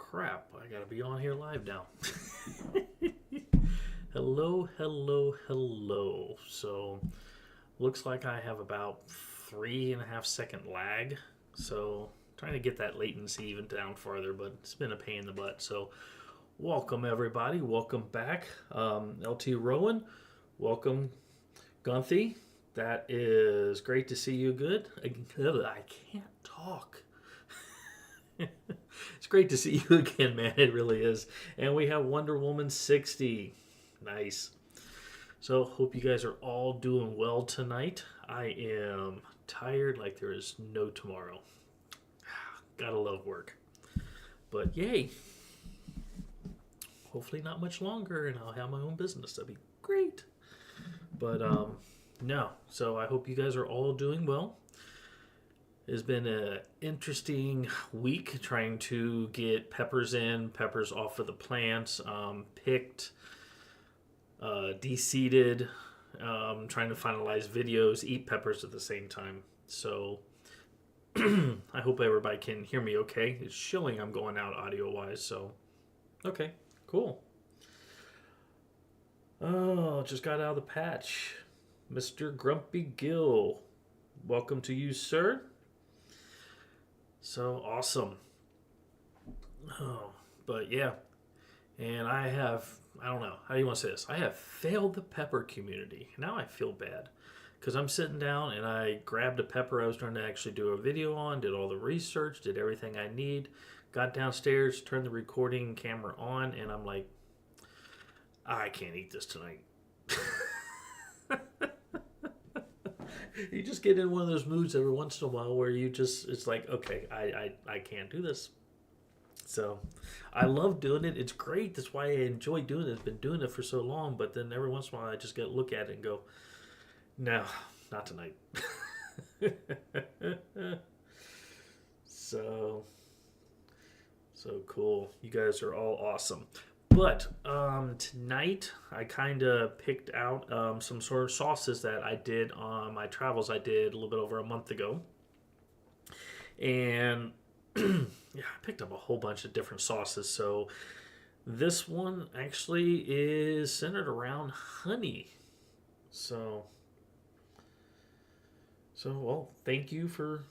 crap, I gotta be on here live now. Hello, hello, hello. So, looks like I have about 3.5 second lag. So, trying to get that latency even down farther, but it's been a pain in the butt. So, welcome everybody. Welcome back. LT Rowan, welcome Gunthy. That is great to see you good. I can't talk. It's great to see you again, man. It really is. And we have Wonder Woman 60. Nice. So, hope you guys are all doing well tonight. I am tired like there is no tomorrow. Gotta love work. But yay. Hopefully, not much longer, and I'll have my own business. That'd be great. But, no. So, I hope you guys are all doing well. It's been an interesting week trying to get peppers in, peppers off of the plants, picked, de-seeded, trying to finalize videos, eat peppers at the same time. So I hope everybody can hear me okay. It's showing I'm going out audio-wise, so okay, cool. Oh, just got out of the patch. Mr. Grumpy Gill, welcome to you, sir. So awesome. Oh, but yeah. And I don't know, how do you want to say this? I have failed the pepper community. Now I feel bad. Because I'm sitting down and I grabbed a pepper I was trying to actually do a video on, did all the research, did everything I need, got downstairs, turned the recording camera on, and I'm like, I can't eat this tonight. You just get in one of those moods every once in a while where it's like, okay, I can't do this. So I love doing it. It's great. That's why I enjoy doing it. I've been doing it for so long, but then every once in a while I just get to look at it and go, no, not tonight. so cool. You guys are all awesome. But tonight I kind of picked out some sort of sauces that I did on my travels I did a little bit over a month ago. And yeah, I picked up a whole bunch of different sauces. So this one actually is centered around honey. So well, thank you for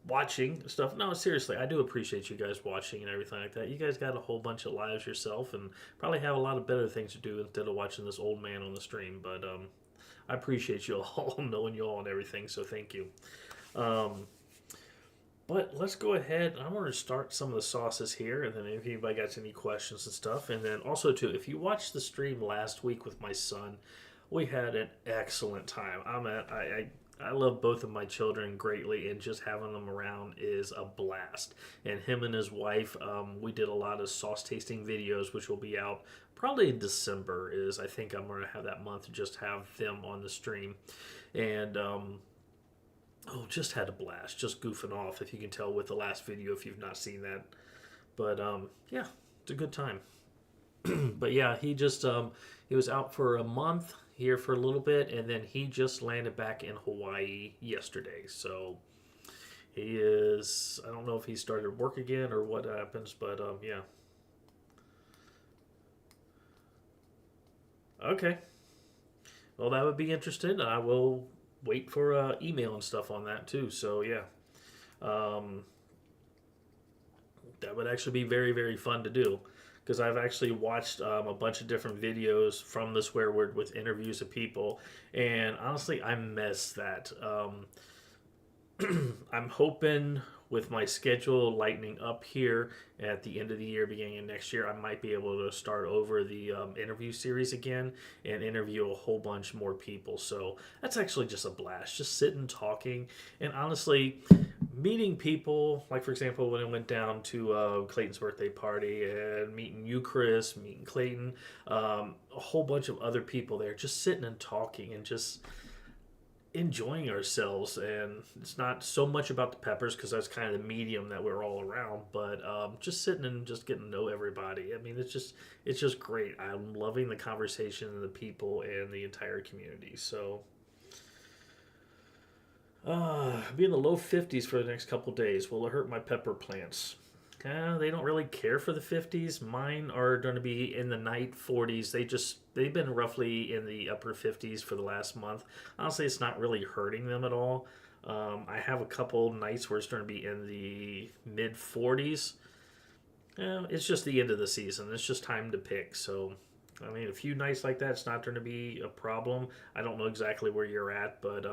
watching stuff. No, seriously, I do appreciate you guys watching and everything like that. You guys got a whole bunch of lives yourself and probably have a lot of better things to do instead of watching this old man on the stream. But I appreciate you all, knowing you all and everything, so thank you. But let's go ahead. I want to start some of the sauces here, and then if anybody got any questions and stuff. And then also, too, if you watched the stream last week with my son, we had an excellent time. I love both of my children greatly, and just having them around is a blast. And him and his wife, we did a lot of sauce tasting videos, which will be out probably in December. I think I'm going to have that month to just have them on the stream. And just had a blast, just goofing off, if you can tell with the last video if you've not seen that. But yeah, it's a good time. But yeah, he was out for a month here for a little bit, and then he just landed back in Hawaii yesterday. So he is, I don't know if he started work again or what happens, but yeah. Okay. Well, that would be interesting. I will wait for email and stuff on that too. So yeah. That would actually be very, very fun to do. Because I've actually watched a bunch of different videos from the swear word with interviews of people, and honestly, I miss that. I'm hoping with my schedule lightening up here at the end of the year, beginning of next year, I might be able to start over the interview series again and interview a whole bunch more people. So that's actually just a blast, just sitting talking, and honestly, meeting people, like for example, when I went down to Clayton's birthday party and meeting you, Chris, meeting Clayton, a whole bunch of other people there, just sitting and talking and just enjoying ourselves. And it's not so much about the peppers because that's kind of the medium that we're all around, but just sitting and just getting to know everybody. I mean, it's just great. I'm loving the conversation and the people and the entire community. So be in the low 50s for the next couple days. Will it hurt my pepper plants? They don't really care for the 50s. Mine are going to be in the night 40s. They've been roughly in the upper 50s for the last month. Honestly, it's not really hurting them at all. I have a couple nights where it's going to be in the mid 40s. It's just the end of the season. It's just time to pick. So, I mean, a few nights like that, it's not going to be a problem. I don't know exactly where you're at, but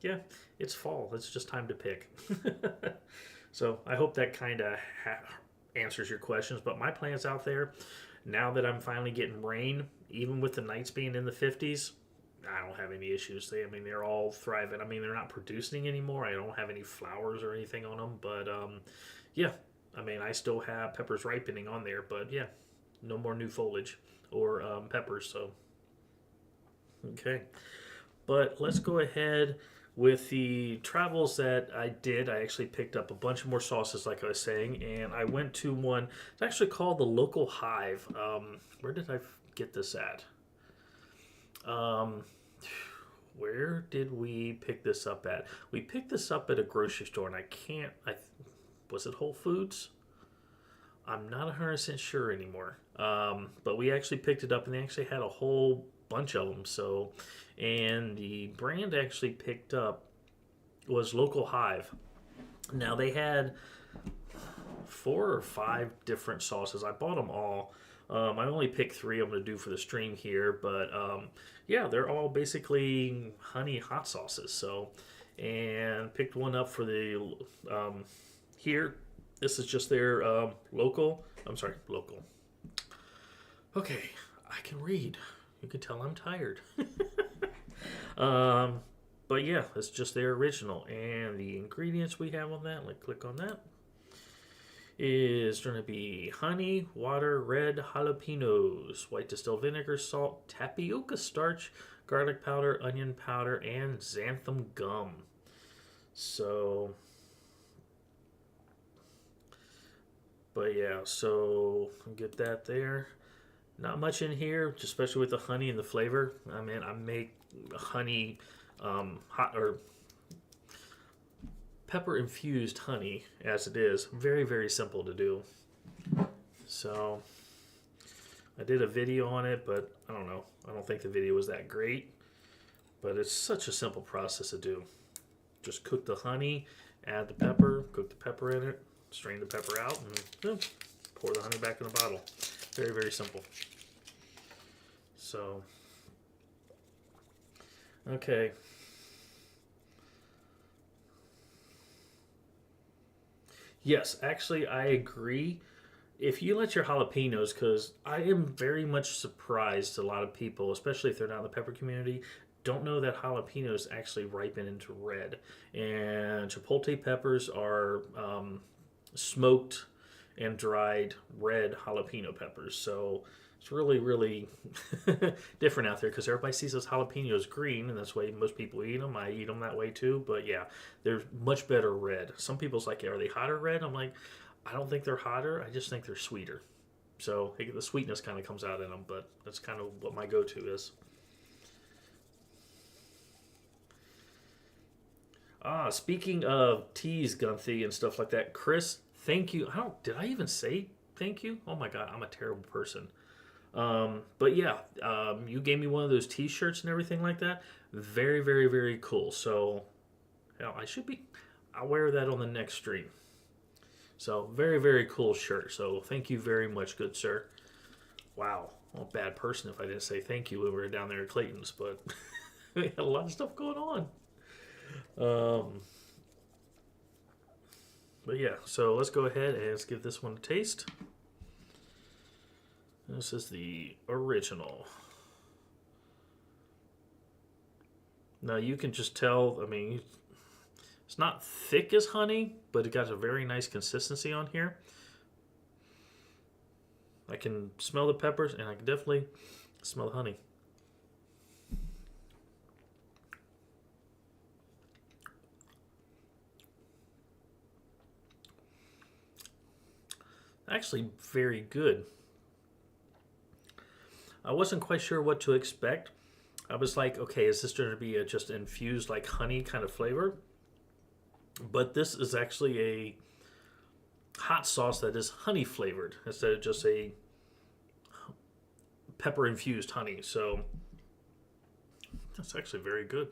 yeah, it's fall. It's just time to pick. So I hope that kind of answers your questions. But my plans out there, now that I'm finally getting rain, even with the nights being in the 50s, I don't have any issues. I mean, they're all thriving. I mean, they're not producing anymore. I don't have any flowers or anything on them. But yeah, I mean, I still have peppers ripening on there. But yeah, no more new foliage or peppers. So, okay. But let's go ahead with the travels that I did. I actually picked up a bunch more sauces, like I was saying, and I went to one. It's actually called the Local Hive. Where did I get this at? Where did we pick this up at? We picked this up at a grocery store, and was it Whole Foods? I'm not 100% sure anymore. But we actually picked it up, and they actually had a whole bunch of them. So, and the brand I actually picked up was Local Hive. Now they had 4 or 5 different sauces. I bought them all. I only picked 3 I'm going to do for the stream here, but yeah, they're all basically honey hot sauces. So, and picked one up for the here. This is just their local. I'm sorry, local. Okay, I can read. You can tell I'm tired. But yeah, it's just their original. And the ingredients we have on that, like click on that, is going to be honey, water, red jalapenos, white distilled vinegar, salt, tapioca starch, garlic powder, onion powder, and xanthan gum. So, but yeah, so get that there. Not much in here, especially with the honey and the flavor. I mean, I make honey, hot or pepper infused honey as it is. Very, very simple to do. So I did a video on it, but I don't know. I don't think the video was that great. But it's such a simple process to do. Just cook the honey, add the pepper, cook the pepper in it, strain the pepper out, and pour the honey back in the bottle. Very, very simple. So, okay. Yes, actually, I agree. If you let your jalapenos, because I am very much surprised a lot of people, especially if they're not in the pepper community, don't know that jalapenos actually ripen into red. And chipotle peppers are smoked and dried red jalapeno peppers. So it's really, really different out there because everybody sees those jalapenos green, and that's the way most people eat them. I eat them that way too, but yeah, they're much better red. Some people's like, are they hotter red? I'm like, I don't think they're hotter. I just think they're sweeter. So the sweetness kind of comes out in them, but that's kind of what my go-to is. Speaking of teas, Gunthy, and stuff like that, Chris, thank you. Did I even say thank you? Oh my God, I'm a terrible person. But yeah, you gave me one of those T-shirts and everything like that. Very, very, very cool. So, I'll wear that on the next stream. So, very, very cool shirt. So, thank you very much, good sir. Wow, I'm a bad person if I didn't say thank you when we were down there at Clayton's, but we had a lot of stuff going on. But yeah, so let's go ahead and let's give this one a taste. This is the original. Now you can just tell, I mean, it's not thick as honey, but it got a very nice consistency on here. I can smell the peppers and I can definitely smell the honey. Actually, very good. I wasn't quite sure what to expect. I was like, okay, is this going to be a just infused like honey kind of flavor? But this is actually hot sauce that is honey flavored instead of just a pepper infused honey. So that's actually very good.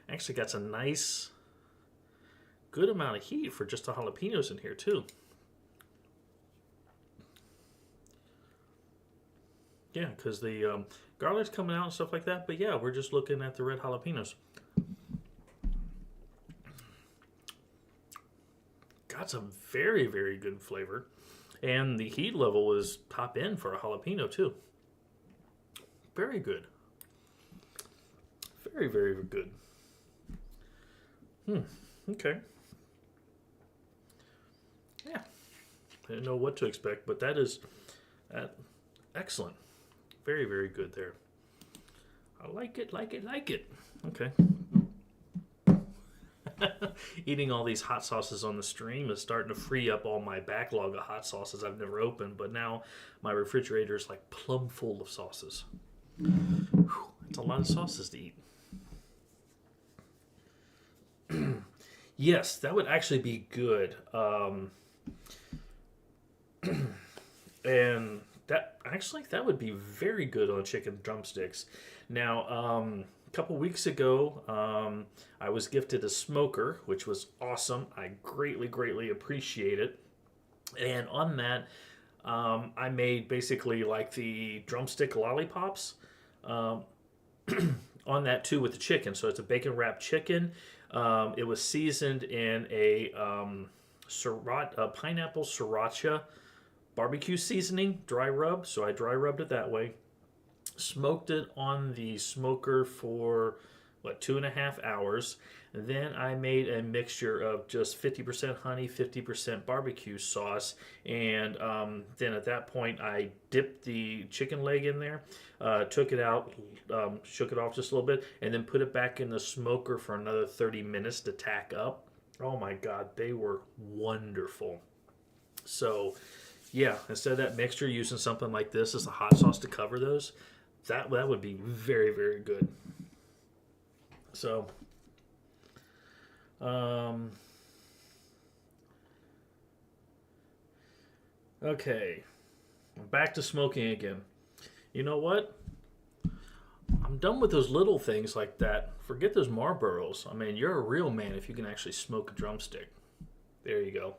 Actually got some nice, good amount of heat for just the jalapenos in here too. Yeah, because the garlic's coming out and stuff like that. But yeah, we're just looking at the red jalapenos. Got some very, very good flavor. And the heat level is top end for a jalapeno too. Very good. Very, very good. Okay. Yeah. I didn't know what to expect, but that is excellent. Very, very good there. I like it, like it, like it. Okay. Eating all these hot sauces on the stream is starting to free up all my backlog of hot sauces I've never opened, but now my refrigerator is like plumb full of sauces. Whew, it's a lot of sauces to eat. Yes, that would actually be good. And that would be very good on chicken drumsticks. Now, a couple weeks ago, I was gifted a smoker, which was awesome. I greatly appreciate it. And on that, I made basically like the drumstick lollipops. Um, on that too with the chicken. So it's a bacon wrapped chicken. It was seasoned in a pineapple sriracha barbecue seasoning, dry rub. So I dry rubbed it that way. Smoked it on the smoker for 2.5 hours. And then I made a mixture of just 50% honey, 50% barbecue sauce, and then at that point I dipped the chicken leg in there, took it out, shook it off just a little bit, and then put it back in the smoker for another 30 minutes to tack up. Oh my God, they were wonderful. So yeah, instead of that mixture, using something like this as a hot sauce to cover those, that would be very, very good. So, okay, back to smoking again. You know what? I'm done with those little things like that. Forget those Marlboros. I mean, you're a real man if you can actually smoke a drumstick. There you go.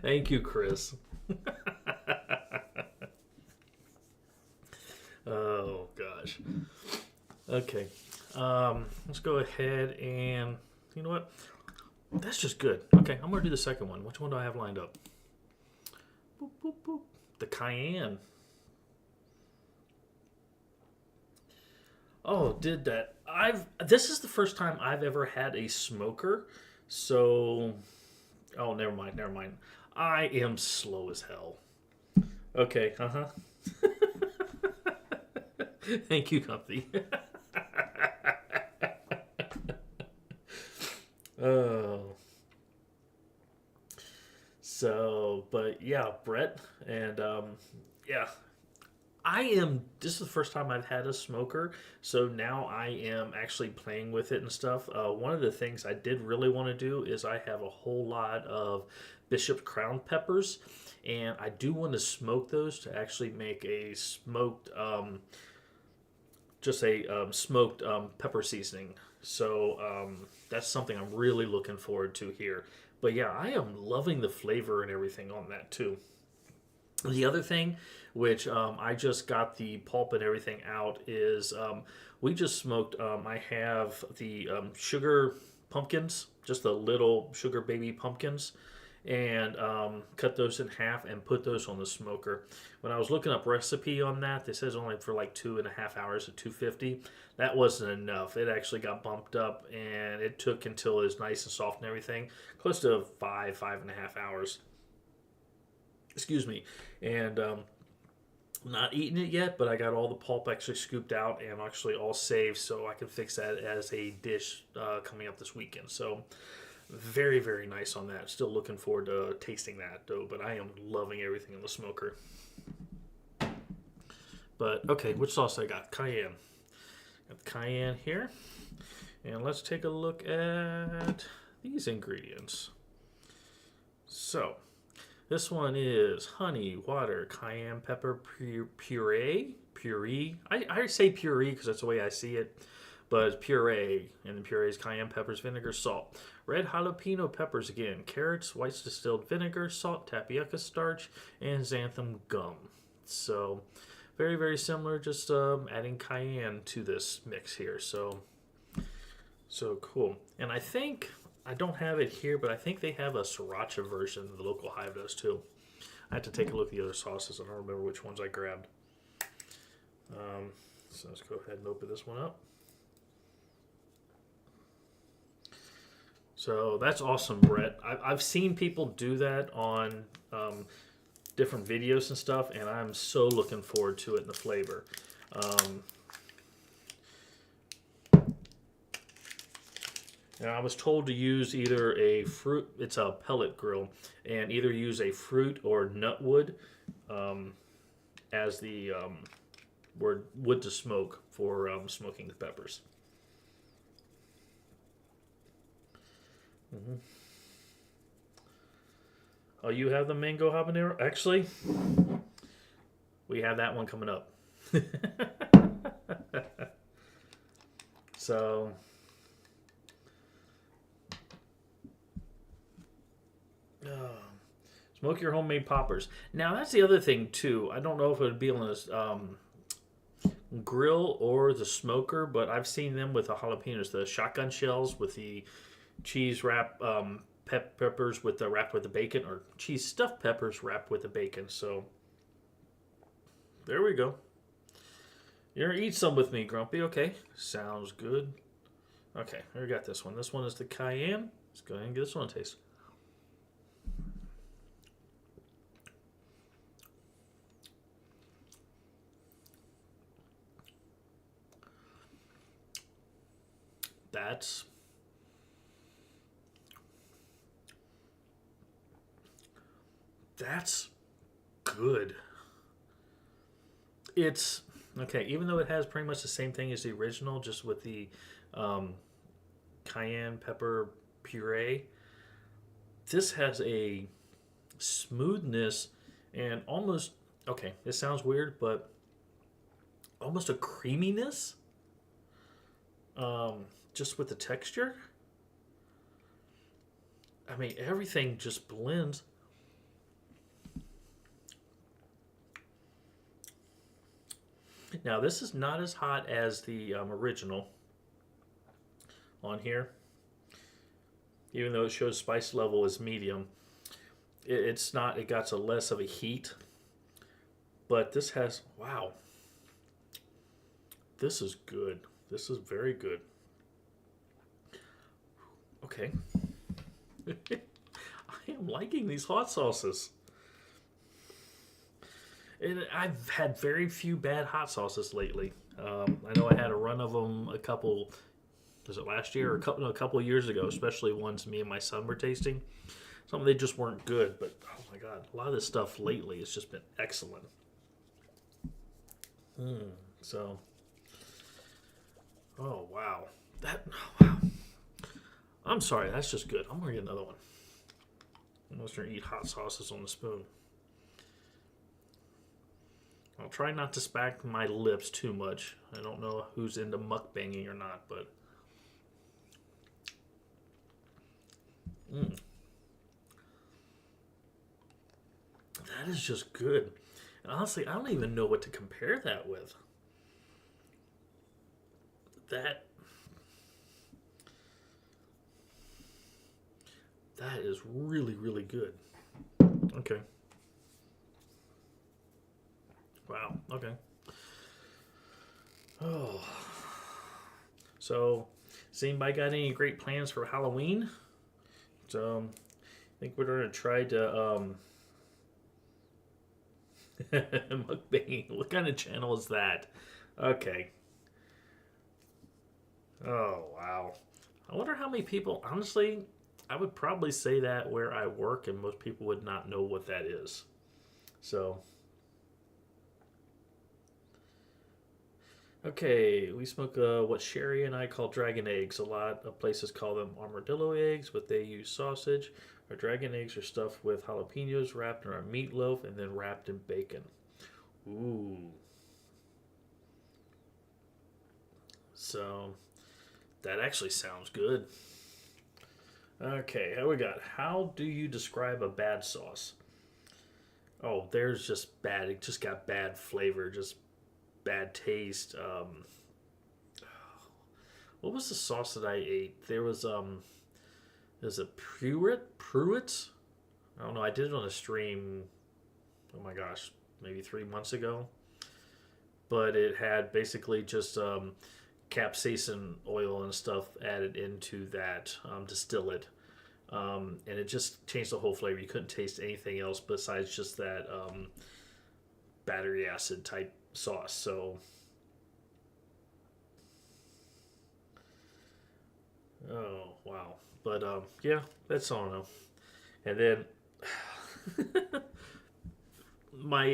Thank you, Chris. Oh, gosh. Okay. Let's go ahead and... You know what? That's just good. Okay, I'm going to do the second one. Which one do I have lined up? Boop, boop, boop. The Cayenne. Oh, did that. This is the first time I've ever had a smoker. So... Oh, never mind. I am slow as hell. Okay, Thank you, Comfy. Oh. So, but yeah, Brett, and yeah, this is the first time I've had a smoker, so now I am actually playing with it and stuff. One of the things I did really want to do is I have a whole lot of Bishop Crown peppers, and I do want to smoke those to actually make a smoked, smoked pepper seasoning. So that's something I'm really looking forward to here. But yeah, I am loving the flavor and everything on that too. The other thing, which I just got the pulp and everything out, is we just smoked. I have the sugar pumpkins, just the little sugar baby pumpkins, and cut those in half and put those on the smoker. When I was looking up recipe on that, they says only for like 2.5 hours at 250. That wasn't enough. It actually got bumped up, and it took until it was nice and soft and everything, close to 5.5 hours. Excuse me. And not eating it yet, but I got all the pulp actually scooped out and actually all saved, so I can fix that as a dish coming up this weekend. So very, very nice on that. Still looking forward to tasting that though, but I am loving everything in the smoker. But okay, which sauce I got? Cayenne. Got cayenne here. And let's take a look at these ingredients. So, this one is honey, water, cayenne pepper puree. Puree. I say puree because that's the way I see it. But it's puree. And the puree is cayenne peppers, vinegar, salt. Red jalapeno peppers again. Carrots, white distilled vinegar, salt, tapioca starch, and xanthan gum. So, very, very similar. Just adding cayenne to this mix here. So cool. And I think, I don't have it here, but I think they have a sriracha version. The local hive does too. I have to take a look at the other sauces. I don't remember which ones I grabbed. So let's go ahead and open this one up. So that's awesome, Brett. I've seen people do that on different videos and stuff, and I'm so looking forward to it and the flavor. And I was told to use either a fruit, it's a pellet grill, and either use a fruit or nut wood as the wood to smoke for smoking the peppers. Mm-hmm. Oh, you have the mango habanero? Actually, we have that one coming up. So, smoke your homemade poppers. Now, that's the other thing, too. I don't know if it would be on this grill or the smoker, but I've seen them with the jalapenos, the shotgun shells with the cheese wrap peppers with the wrapped with the bacon, or cheese stuffed peppers wrapped with the bacon. So there we go. You're gonna eat some with me, Grumpy. Okay, sounds good. Okay, we got this one. This one is the cayenne. Let's go ahead and give this one a taste. That's good. It's okay, even though it has pretty much the same thing as the original, just with the um, cayenne pepper puree. This has a smoothness and almost, okay, this sounds weird, but almost a creaminess just with the texture. I mean, everything just blends. Now, this is not as hot as the original on here, even though it shows spice level is medium. It's not, it got a less of a heat, but this has, wow, this is good. This is very good. Okay. I am liking these hot sauces. And I've had very few bad hot sauces lately. I know I had a run of them a couple, was it last year or a couple of years ago, especially ones me and my son were tasting. Some they just weren't good, but oh my god, a lot of this stuff lately has just been excellent. So, oh wow, wow. I'm sorry, that's just good. I'm gonna get another one. I'm gonna start to eat hot sauces on the spoon. I'll try not to smack my lips too much. I don't know who's into mukbanging or not, but that is just good. And honestly, I don't even know what to compare that with. That that is really, really good. Okay. Wow. Okay. Oh. So, has anybody got any great plans for Halloween? So, I think we're gonna try to mukbang. What kind of channel is that? Okay. Oh wow. I wonder how many people. Honestly, I would probably say that where I work, and most people would not know what that is. So, Okay, we smoke what Sherry and I call dragon eggs. A lot of places call them armadillo eggs, but they use sausage. Our dragon eggs are stuffed with jalapenos, wrapped in our meatloaf, and then wrapped in bacon. Ooh. So that actually sounds good. Okay, how we got? How do you describe a bad sauce? Oh, there's just bad. It just got bad flavor, just bad taste. What was the sauce that I ate? There's a Pruitt. I don't know. I did it on a stream. Oh my gosh, maybe 3 months ago. But it had basically just capsaicin oil and stuff added into that distillate, and it just changed the whole flavor. You couldn't taste anything else besides just that battery acid type sauce. So, oh wow, but yeah, that's all I know. And then my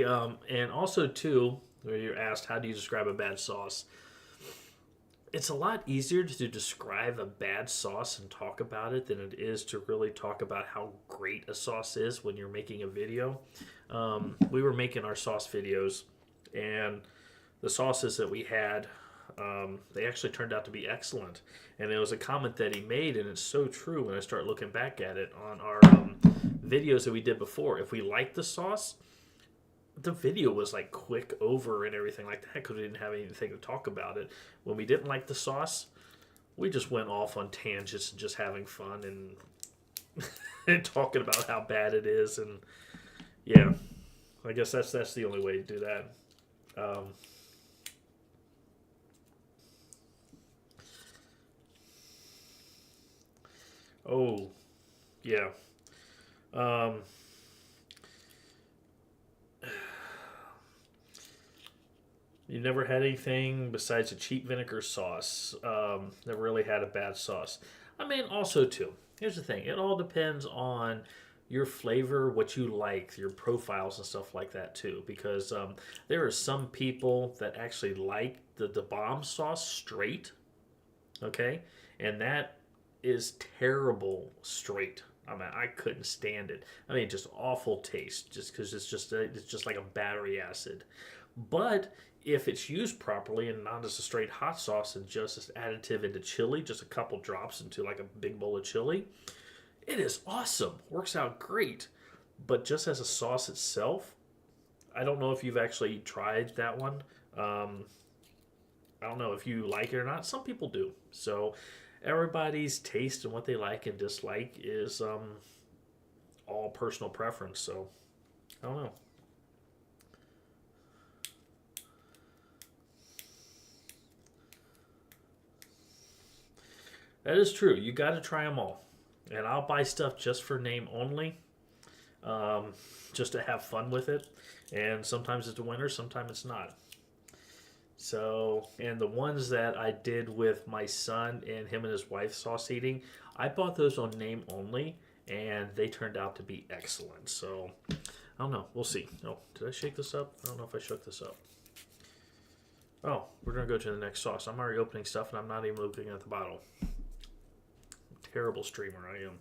and also too, where you're asked how do you describe a bad sauce, it's a lot easier to describe a bad sauce and talk about it than it is to really talk about how great a sauce is when you're making a video. We were making our sauce videos, and the sauces that we had, they actually turned out to be excellent. And it was a comment that he made, and it's so true when I start looking back at it on our videos that we did before. If we liked the sauce, the video was like quick over and everything like that because we didn't have anything to talk about it. When we didn't like the sauce, we just went off on tangents and just having fun and and talking about how bad it is. And yeah, I guess that's the only way to do that. Um, oh yeah. Um, you never had anything besides a cheap vinegar sauce. Never really had a bad sauce. I mean, also too. Here's the thing. It all depends on your flavor, what you like, your profiles and stuff like that too. Because there are some people that actually like the bomb sauce straight. Okay, and that is terrible straight. I mean, I couldn't stand it. I mean, just awful taste, just because it's just like a battery acid. But if it's used properly and not as a straight hot sauce and just as additive into chili, just a couple drops into like a big bowl of chili, it is awesome. Works out great. But just as a sauce itself, I don't know if you've actually tried that one. Um, I don't know if you like it or not. Some people do. So everybody's taste and what they like and dislike is all personal preference. So I don't That is true. You got to try them all. And I'll buy stuff just for name only, um, just to have fun with it. And sometimes it's a winner, sometimes it's not. So, and the ones that I did with my son and him and his wife sauce eating, I bought those on name only, and they turned out to be excellent. So, I don't know. We'll see. Oh, did I shake this up? I don't know if I shook this up. Oh, we're going to go to the next sauce. I'm already opening stuff, and I'm not even looking at the bottle. Terrible streamer I am.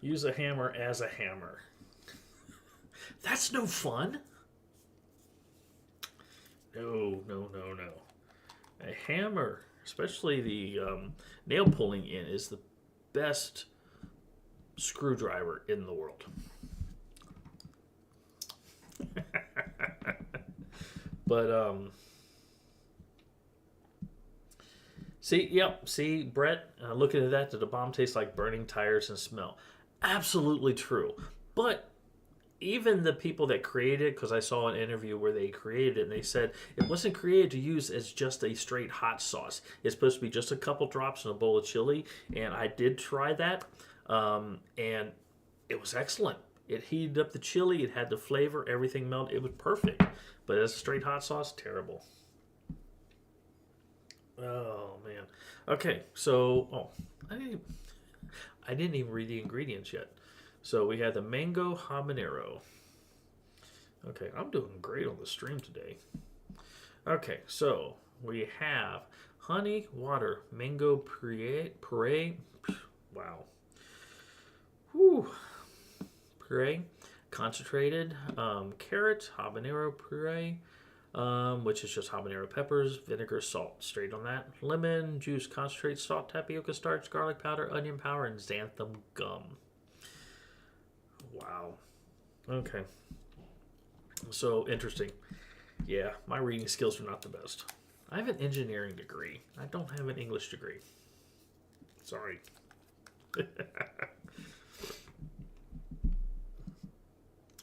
Use a hammer as a hammer. That's no fun. No, no, no, no. A hammer, especially the nail pulling in, is the best screwdriver in the world. But see, yep, see, Brett, looking at that, did the bomb taste like burning tires and smell? Absolutely true. But even the people that created it, because I saw an interview where they created it, and they said it wasn't created to use as just a straight hot sauce. It's supposed to be just a couple drops in a bowl of chili, and I did try that, and it was excellent. It heated up the chili, it had the flavor, everything melted. It was perfect. But as a straight hot sauce, terrible. Oh man. Okay, so I didn't I didn't even read the ingredients yet. So we had the mango habanero. Okay, I'm doing great on the stream today. Okay, so we have honey, water, mango puree. Wow. Whew. Puree, concentrated, carrot, habanero puree, which is just habanero peppers, vinegar, salt, straight on that. Lemon juice concentrate, salt, tapioca starch, garlic powder, onion powder, and xanthan gum. Wow. Okay. So interesting. Yeah, my reading skills are not the best. I have an engineering degree. I don't have an English degree. Sorry.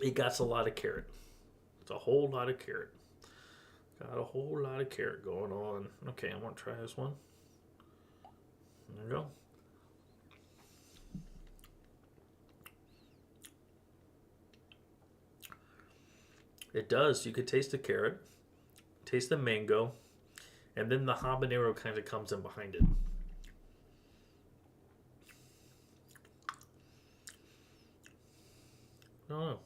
It got a lot of carrot. It's a whole lot of carrot. Got a whole lot of carrot going on. Okay, I want to try this one. There you go. It does. You could taste the carrot, taste the mango, and then the habanero kind of comes in behind it. Oh.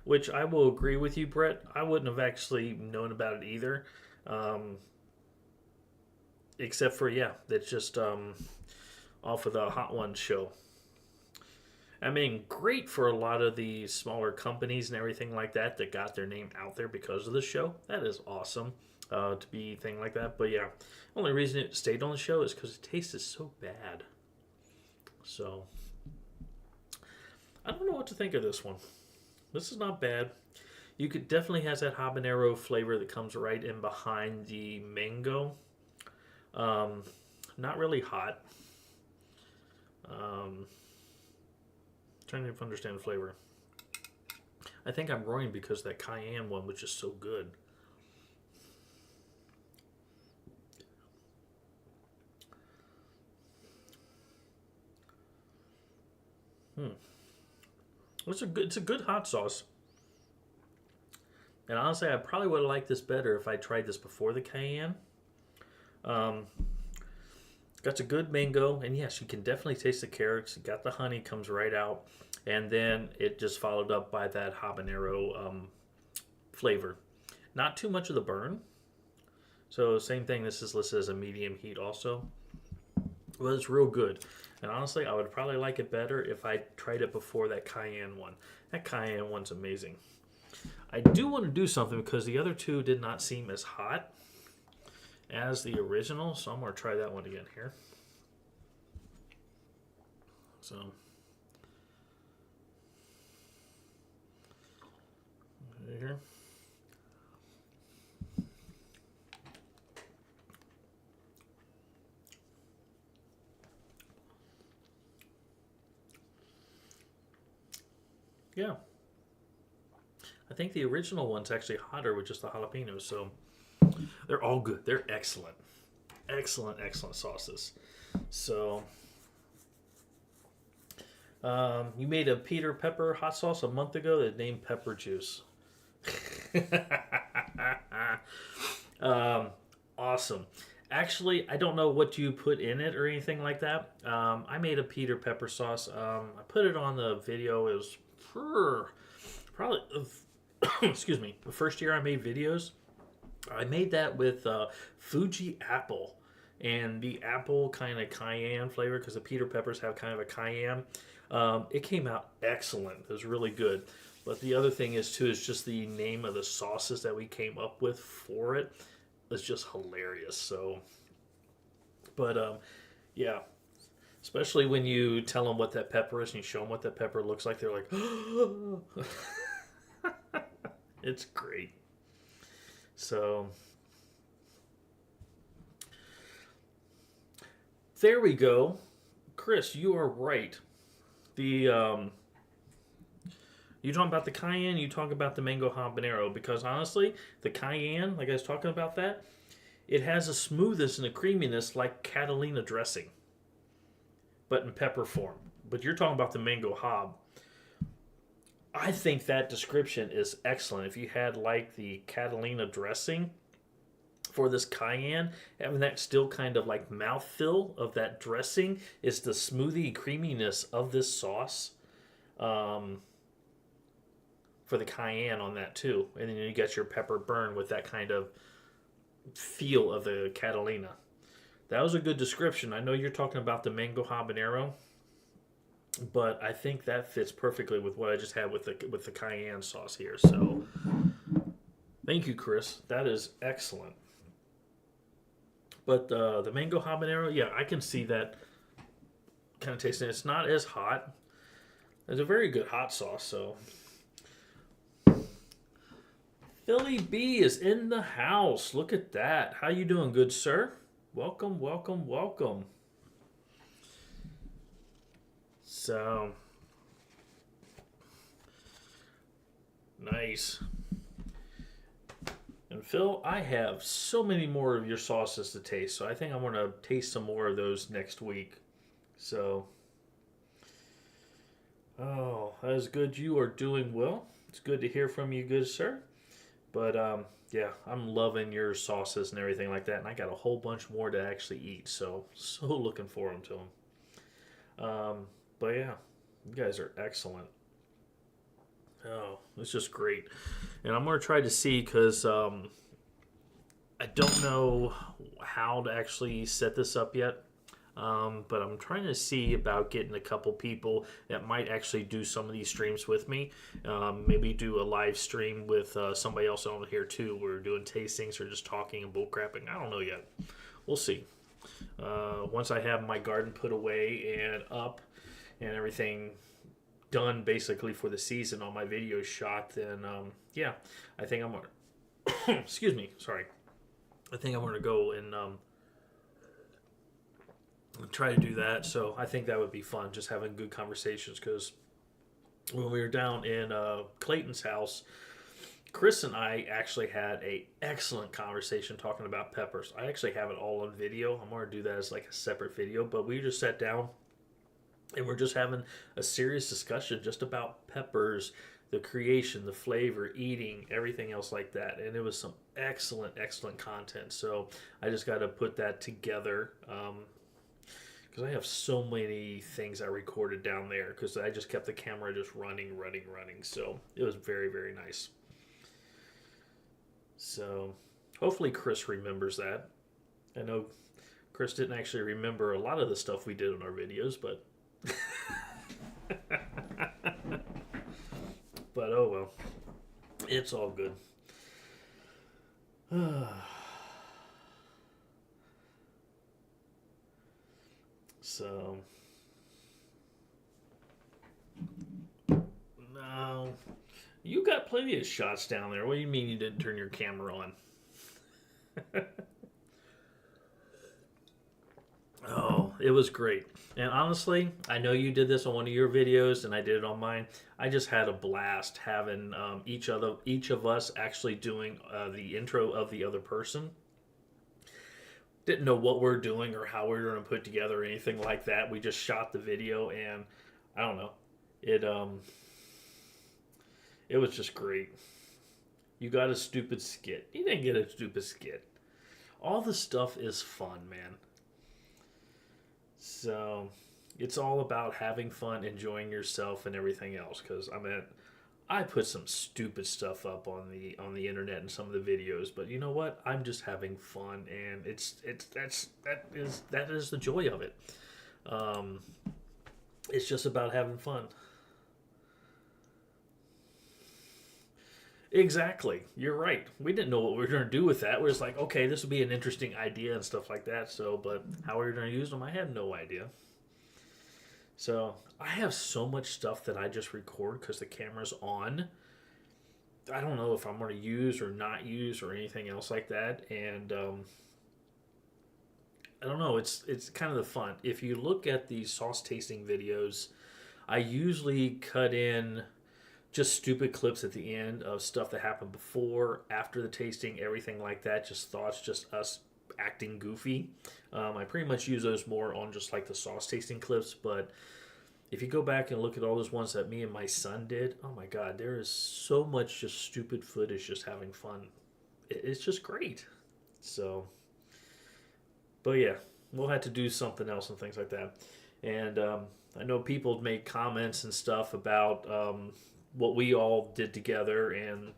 Which I will agree with you, Brett. I wouldn't have actually known about it either. Um, Except for, yeah, it's just off of the Hot Ones show. I mean, great for a lot of the smaller companies and everything like that that got their name out there because of the show. That is awesome to be thing like that. But yeah, only reason it stayed on the show is because it tasted so bad. So I don't know what to think of this one. This is not bad. You could definitely has that habanero flavor that comes right in behind the mango. Um, Not really hot. Um, Trying to understand the flavor. I think I'm roaring because that cayenne one was just so good. Hmm. It's a good hot sauce. And honestly, I probably would have liked this better if I tried this before the cayenne. Um, Got a good mango, and yes, you can definitely taste the carrots. You got the honey comes right out, and then it just followed up by that habanero flavor. Not too much of the burn. So same thing. This is listed as a medium heat also. Well, it's real good. And honestly, I would probably like it better if I tried it before that cayenne one. That cayenne one's amazing. I do want to do something because the other two did not seem as hot as the original, so I'm going to try that one again here. So, here. Yeah. I think the original one's actually hotter with just the jalapenos, so they're all good. They're excellent. Excellent, excellent sauces. So, you made a Peter Pepper hot sauce a month ago that named Pepper Juice. um, Awesome. Actually, I don't know what you put in it or anything like that. I made a Peter Pepper sauce. I put it on the video. It was probably, excuse me, the first year I made videos. I made that with Fuji apple and the apple kind of cayenne flavor because the Peter Peppers have kind of a cayenne. It came out excellent. It was really good. But the other thing is too is just the name of the sauces that we came up with for it is just hilarious. So, but yeah, especially when you tell them what that pepper is and you show them what that pepper looks like, they're like, it's great. So there we go. Chris, you are right. The you talk about the cayenne, you talk about the mango habanero because honestly, the cayenne, like I was talking about that, it has a smoothness and a creaminess like Catalina dressing, but in pepper form. But you're talking about the mango hab. I think that description is excellent. If you had like the Catalina dressing for this cayenne, having that still kind of like mouthfeel of that dressing is the smoothie creaminess of this sauce. Um, for the cayenne on that too, and then you got your pepper burn with that kind of feel of the Catalina. That was a good description. I know you're talking about the mango habanero, but I think that fits perfectly with what I just had with the cayenne sauce here. So thank you, Chris. That is excellent. But the mango habanero, yeah, I can see that kind of tasting. It's not as hot. It's a very good hot sauce. So Philly B is in the house. Look at that. How you doing, good sir? Welcome, welcome, welcome. So nice. And Phil, I have so many more of your sauces to taste, so I think I'm gonna taste some more of those next week. So, oh, that is good. You are doing well. It's good to hear from you, good sir. But yeah, I'm loving your sauces and everything like that, and I got a whole bunch more to actually eat. So looking forward to them. But yeah, you guys are excellent. Oh, it's just great, and I'm gonna try to see because I don't know how to actually set this up yet. But I'm trying to see about getting a couple people that might actually do some of these streams with me. Maybe do a live stream with somebody else on here too. We're doing tastings or just talking and bullcrapping. I don't know yet. We'll see. Once I have my garden put away and up and everything done basically for the season, all my videos shot, then yeah, I think I'm gonna excuse me, sorry. I think I'm gonna go and try to do that. So I think that would be fun, just having good conversations. Because when we were down in Clayton's house, Chris and I actually had a excellent conversation talking about peppers. I actually have it all on video. I'm going to do that as like a separate video, but we just sat down and we're just having a serious discussion just about peppers, the creation, the flavor, eating, everything else like that. And it was some excellent content. So I just got to put that together. Because I have so many things I recorded down there because I just kept the camera just running. So it was very nice. So hopefully Chris remembers that. I know Chris didn't actually remember a lot of the stuff we did in our videos, but but oh well, it's all good. So no, you got plenty of shots down there. What do you mean you didn't turn your camera on? Oh, it was great. And honestly, I know you did this on one of your videos, and I did it on mine. I just had a blast having each of us actually doing the intro of the other person. Didn't know what we're doing or how we were going to put together or anything like that. We just shot the video, and I don't know. It was just great. You got a stupid skit. You didn't get a stupid skit. All the stuff is fun, man. So it's all about having fun, enjoying yourself, and everything else. Because I put some stupid stuff up on the internet and some of the videos, but you know what? I'm just having fun, and that is the joy of it. It's just about having fun. Exactly. You're right. We didn't know what we were going to do with that. We are just like, okay, this would be an interesting idea and stuff like that. So, but how we were going to use them, I had no idea. So, I have so much stuff that I just record because the camera's on. I don't know if I'm going to use or not use or anything else like that. And I don't know. It's kind of the fun. If you look at the sauce tasting videos, I usually cut in just stupid clips at the end of stuff that happened before, after the tasting, everything like that. Just thoughts, just us acting goofy. I pretty much use those more on just like the sauce tasting clips, but if you go back and look at all those ones that me and my son did, oh my God, there is so much just stupid footage, just having fun. It's just great. So, but yeah, we'll have to do something else and things like that. And I know people made comments and stuff about what we all did together, and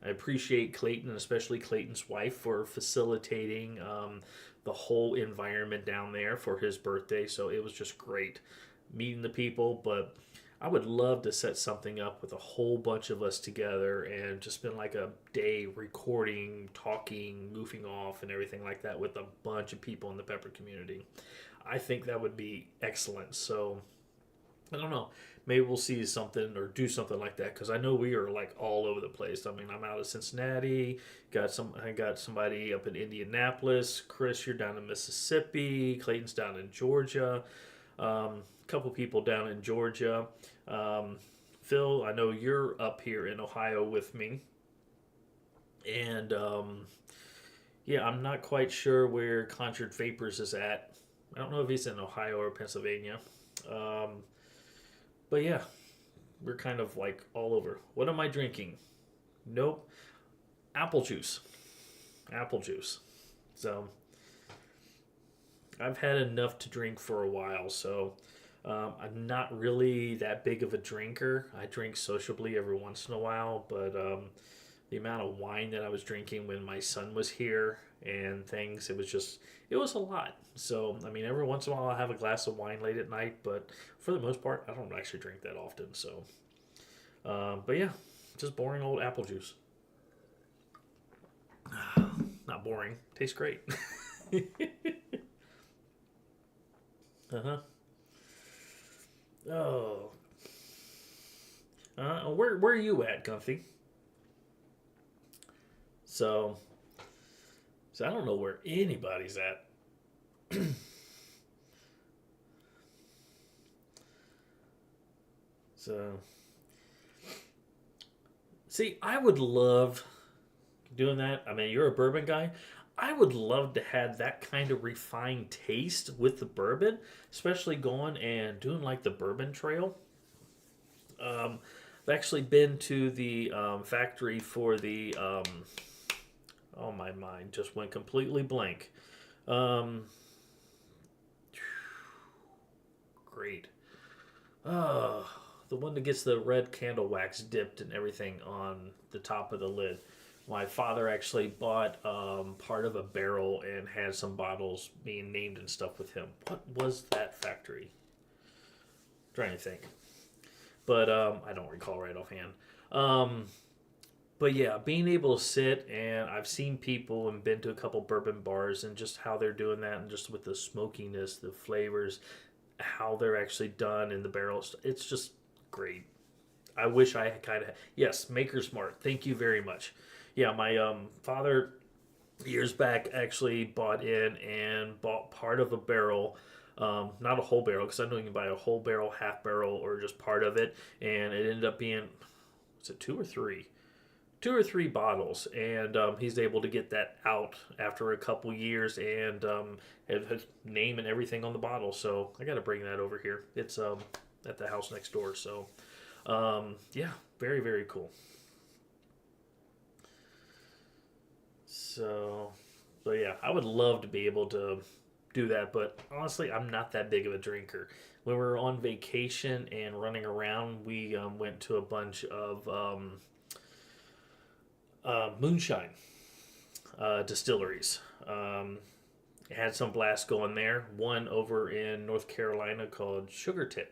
I appreciate Clayton, and especially Clayton's wife, for facilitating the whole environment down there for his birthday. So it was just great meeting the people. But I would love to set something up with a whole bunch of us together and just spend like a day recording, talking, goofing off, and everything like that with a bunch of people in the Pepper community. I think that would be excellent. So I don't know. Maybe we'll see something or do something like that because I know we are like all over the place. I mean, I'm out of Cincinnati. I got somebody up in Indianapolis. Chris, you're down in Mississippi. Clayton's down in Georgia. A couple people down in Georgia. Phil, I know you're up here in Ohio with me, and yeah, I'm not quite sure where Conjured Vapors is at. I don't know if he's in Ohio or Pennsylvania. Um, but yeah, we're kind of like all over. What am I drinking? Nope. Apple juice. Apple juice. So I've had enough to drink for a while. So I'm not really that big of a drinker. I drink sociably every once in a while. But the amount of wine that I was drinking when my son was here and things, it was a lot. So, I mean, every once in a while I'll have a glass of wine late at night, but for the most part, I don't actually drink that often. So, but yeah, just boring old apple juice. Not boring. Tastes great. Uh huh. Oh. Where are you at, Gunthy? So, so I don't know where anybody's at. So, see, I would love doing that. I mean, you're a bourbon guy. I would love to have that kind of refined taste with the bourbon, especially going and doing like the bourbon trail. Um, I've actually been to the factory for the. Oh, my mind just went completely blank. Um, Great. Oh, the one that gets the red candle wax dipped and everything on the top of the lid. My father actually bought part of a barrel and had some bottles being named and stuff with him. What was that factory? Trying to think, but I don't recall right offhand. Um, but yeah, being able to sit and I've seen people and been to a couple bourbon bars and just how they're doing that and just with the smokiness, the flavors, how they're actually done in the barrels. It's just great. I wish I had kind of yes, Maker's Mark. Thank you very much. Yeah, my father years back actually bought in and bought part of a barrel, not a whole barrel because I know you can buy a whole barrel, half barrel, or just part of it, and it ended up being was it two or three? Two or three bottles, and he's able to get that out after a couple years and have his name and everything on the bottle. So I got to bring that over here. It's at the house next door. So yeah, very very cool. So, so yeah, I would love to be able to do that, but honestly, I'm not that big of a drinker. When we were on vacation and running around, we went to a bunch of moonshine distilleries. Had some blasts going there. One over in North Carolina called Sugar Tip.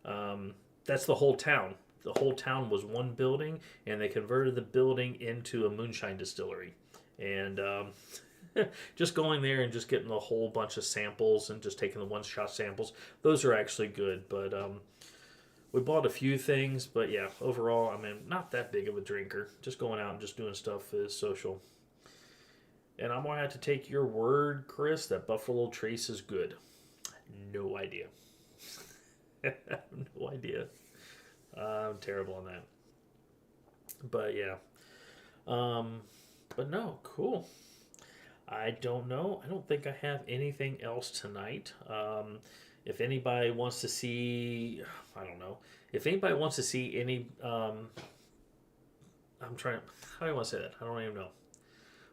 That's the whole town. The whole town was one building, and they converted the building into a moonshine distillery. And just going there and just getting a whole bunch of samples and just taking the one shot samples, those are actually good. But we bought a few things, but yeah, overall, I mean, not that big of a drinker. Just going out and just doing stuff is social. And I'm gonna have to take your word, Chris, that Buffalo Trace is good. No idea. No idea. I'm terrible on that. But yeah. Um, but no, cool. I don't know. I don't think I have anything else tonight. if anybody wants to see, I don't know, if anybody wants to see any, I'm trying, how do I want to say that? I don't even know.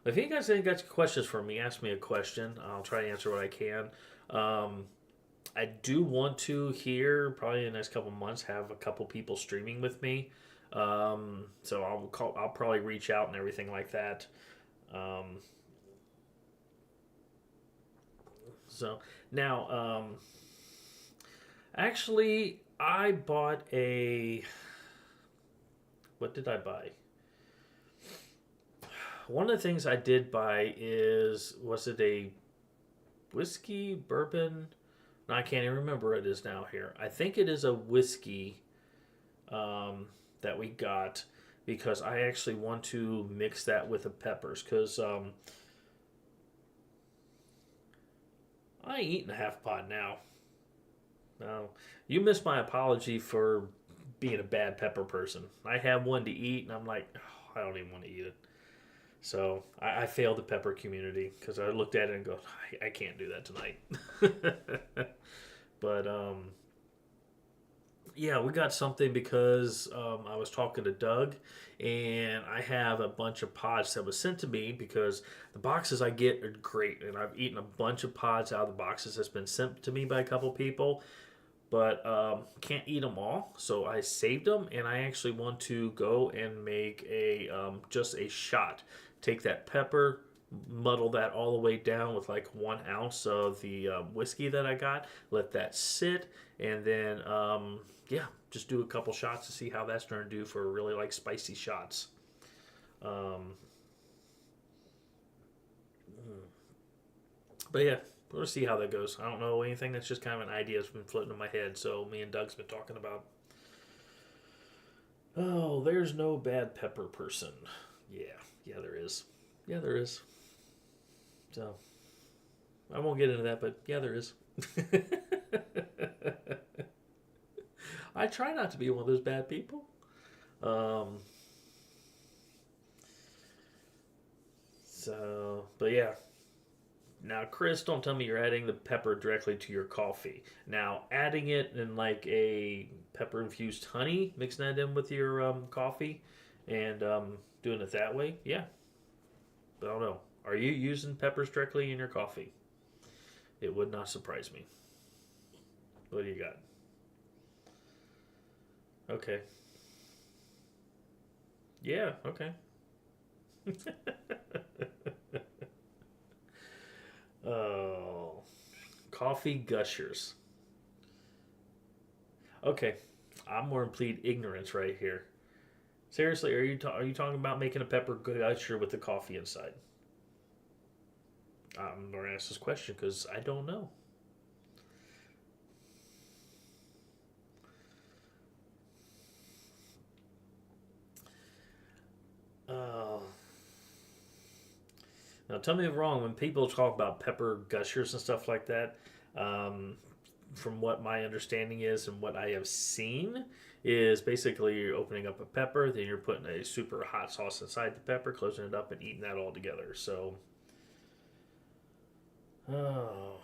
If you guys ain't got questions for me, ask me a question. I'll try to answer what I can. Um, I do want to here probably in the next couple months have a couple people streaming with me. So I'll call. I'll probably reach out and everything like that. Um, so now, actually, I bought a. What did I buy? One of the things I did buy is was it a whiskey bourbon? No, I can't even remember what it is now here. I think it is a whiskey that we got because I actually want to mix that with the peppers because I ain't eating a half pot now. No, you missed my apology for being a bad pepper person. I have one to eat and I'm like, oh, I don't even want to eat it. So I failed the pepper community because I looked at it and go, I can't do that tonight. But yeah, we got something because I was talking to Doug, and I have a bunch of pods that was sent to me because the boxes I get are great, and I've eaten a bunch of pods out of the boxes that's been sent to me by a couple people, but can't eat them all, so I saved them, and I actually want to go and make a just a shot. Take that pepper, muddle that all the way down with like 1 ounce of the whiskey that I got. Let that sit, and then yeah, just do a couple shots to see how that's going to do for really like spicy shots. Um, but yeah, we'll see how that goes. I don't know anything. That's just kind of an idea that's been floating in my head. So me and Doug's been talking about. Oh, there's no bad pepper person. Yeah, yeah, there is. Yeah, there is. So I won't get into that, but yeah, there is. I try not to be one of those bad people. Um, but yeah. Now, Chris, don't tell me you're adding the pepper directly to your coffee. Now, adding it in like a pepper infused honey, mixing that in with your coffee, and doing it that way, yeah. But I don't know. Are you using peppers directly in your coffee? It would not surprise me. What do you got? Okay. Yeah, okay. Oh, coffee gushers. Okay, I'm more in complete ignorance right here. Seriously, are you talking about making a pepper gusher with the coffee inside? I'm going to ask this question because I don't know. Uh, Now, tell me if I'm wrong. When people talk about pepper gushers and stuff like that, um, from what my understanding is and what I have seen, is basically you're opening up a pepper, then you're putting a super hot sauce inside the pepper, closing it up, and eating that all together. So, oh,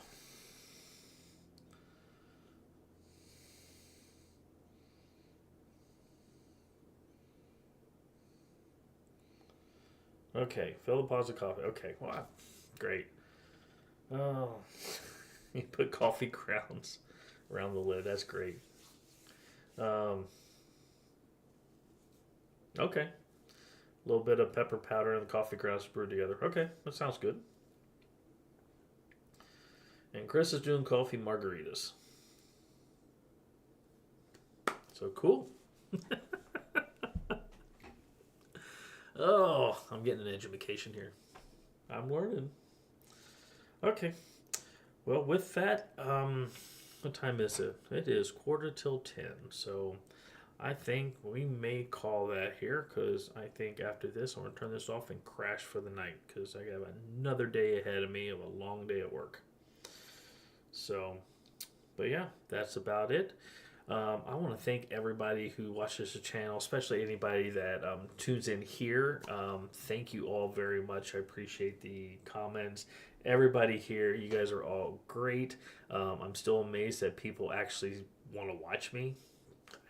okay. Fill the pods of coffee. Okay, wow, great. Oh, you put coffee grounds around the lid. That's great. Um, okay. A little bit of pepper powder and the coffee grounds brewed together. Okay, that sounds good. And Chris is doing coffee margaritas. So cool. Oh, I'm getting an education here. I'm learning. Okay. Well, with that, what time is it? It is quarter till 10. So I think we may call that here because I think after this, I'm going to turn this off and crash for the night because I have another day ahead of me of a long day at work. So, but yeah, that's about it. I want to thank everybody who watches the channel, especially anybody that tunes in here. Thank you all very much. I appreciate the comments. Everybody here, you guys are all great. I'm still amazed that people actually want to watch me.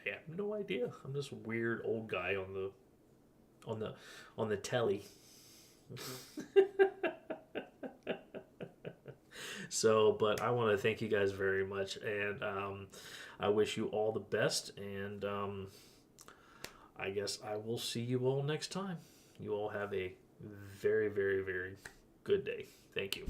I have no idea. I'm this weird old guy on the on the telly. So, but I want to thank you guys very much, and I wish you all the best. And I guess I will see you all next time. You all have a very, very, very good day. Thank you.